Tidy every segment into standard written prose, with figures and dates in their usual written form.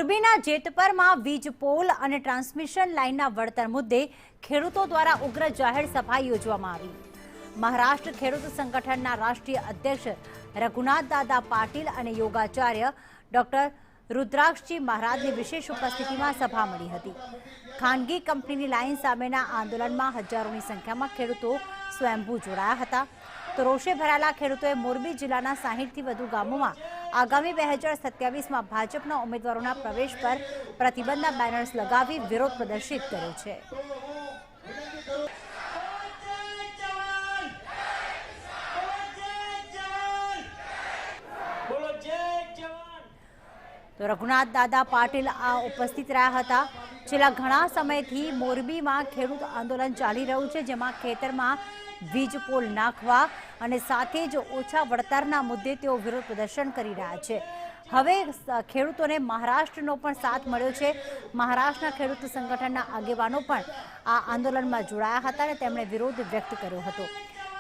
મોરબીના જેતપરમાં વીજ પોલ અને ટ્રાન્સમિશન લાઇનના વળતર મુદ્દે ખેડૂતો દ્વારા ઉગ્ર જાહેર સભા યોજવામાં આવી। મહારાષ્ટ્ર ખેડૂત સંગઠનના રાષ્ટ્રીય અધ્યક્ષ રઘુનાથ દાદા પાટીલ અને યોગાચાર્ય ડોક્ટર રુદ્રાક્ષજી મહારાજની વિશેષ ઉપસ્થિતિમાં સભા મળી હતી। ખાનગી કંપનીની લાઇન સામેના આંદોલનમાં હજારોની સંખ્યામાં ખેડૂતો સ્વયંભૂ જોડાયા હતા। તો રોષે ભરાયેલા ખેડૂતોએ મોરબી જિલ્લાના 60થી વધુ ગામોમાં આગામી 2027માં ભાજપના ઉમેદવારોના પ્રવેશ પર પ્રતિબંધના બેનર્સ લગાવી વિરોધ પ્રદર્શિત કર્યો છે। તો રઘુનાથ દાદા પાટીલ આ ઉપસ્થિત રહ્યા હતા। છેલ્લા ઘણા સમયથી મોરબીમાં ખેડૂત આંદોલન ચાલી રહ્યું છે, જેમાં ખેતરમાં વીજ પોલ નાખવા અને સાથે જ ઓછા વળતરના મુદ્દે તેઓ વિરોધ પ્રદર્શન કરી રહ્યા છે। હવે ખેડૂતોને મહારાષ્ટ્રનો પણ સાથ મળ્યો છે। મહારાષ્ટ્રના ખેડૂત સંગઠનના આગેવાનો પણ આ આંદોલનમાં જોડાયા હતા અને તેમણે વિરોધ વ્યક્ત કર્યો હતો।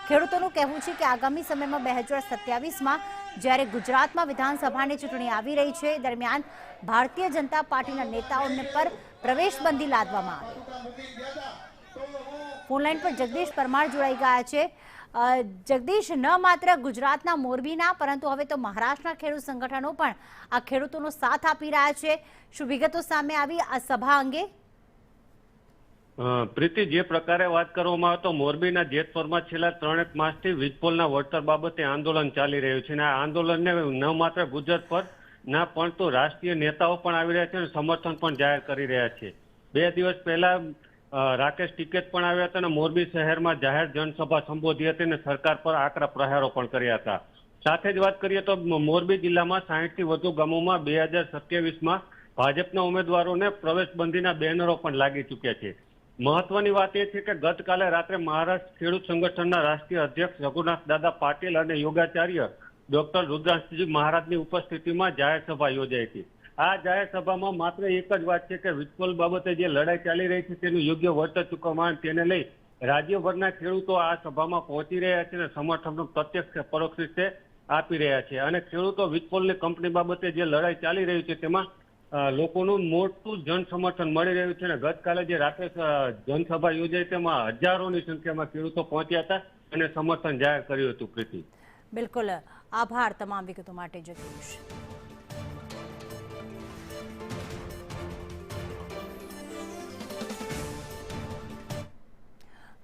ખેડૂતોનું કહેવું છે કે આગામી સમયમાં 2027માં જ્યારે ગુજરાતમાં વિધાનસભાની ચૂંટણી આવી રહી છે, દરમિયાન ભારતીય જનતા પાર્ટીના નેતાઓને પર પ્રવેશબંધી લાદવામાં આવે। ફોનલાઈન પર જગદીશ પરમાર જોડાઈ ગયા છે। જગદીશ, ન માત્ર ગુજરાતના મોરબીના પરંતુ હવે તો મહારાષ્ટ્રના ખેડૂત સંગઠનો પણ આ ખેડૂતોનો સાથ આપી રહ્યા છે। શું વિગતો સામે આવી આ સભા અંગે? પ્રીતિ, જે પ્રકારે વાત કરવામાં આવે તો મોરબીના જેતપરમાં છેલ્લા 3 માસથી વીજપોલના વળતર બાબતે આંદોલન ચાલી રહ્યું છે અને આ આંદોલનને ન માત્ર ગુજરાત પર ના પણ તો રાષ્ટ્રીય નેતાઓ પણ આવી રહ્યા છે અને સમર્થન પણ જાહેર કરી રહ્યા છે। 2 દિવસ પહેલા રાકેશ ટિકેત પણ આવ્યા હતા અને મોરબી શહેરમાં જાહેર જનસભા સંબોધી હતી અને સરકાર પર આકરા પ્રહારો પણ કર્યા હતા। સાથે જ વાત કરીએ તો મોરબી જિલ્લામાં 60થી વધુ ગામોમાં 2027માં ભાજપના ઉમેદવારોને પ્રવેશબંધીના બેનરો પણ લાગી ચૂક્યા છે। મહત્વની વાત એ છે કે ગતકાલે રાત્રે મહારાષ્ટ્ર ખેડૂત સંગઠનના રાષ્ટ્રીય અધ્યક્ષ રઘુનાથ દાદા પાટીલ અને યોગાચાર્ય ડોક્ટર રુદ્રાક્ષજી મહારાજની ઉપસ્થિતિમાં જાહેર સભા યોજાઈ હતી। આ જાહેર સભામાં માત્ર એક જ વાત છે કે વીજપોલ બાબતે જે લડાઈ ચાલી રહી છે તેનું યોગ્ય વળતર ચૂકવવામાં આવે તેને લઈ રાજ્યભરના ખેડૂતો આ સભામાં પહોંચી રહ્યા છે અને સમર્થન પ્રત્યક્ષ પરોક્ષ રીતે આપી રહ્યા છે અને ખેડૂતો વીજપોલની કંપની બાબતે જે લડાઈ ચાલી રહી છે તેમાં લોકોનું મોટું જન સમર્થન મળી રહ્યું છે અને ગતકાલે જે રાત્રે જનસભા યોજાઈ તેમાં હજારોની સંખ્યામાં ખેડૂતો પહોંચ્યા હતા અને સમર્થન જાહેર કર્યું હતું। પ્રીતિ, બિલકુલ, આભાર તમામ વિગતો માટે જગદીશ।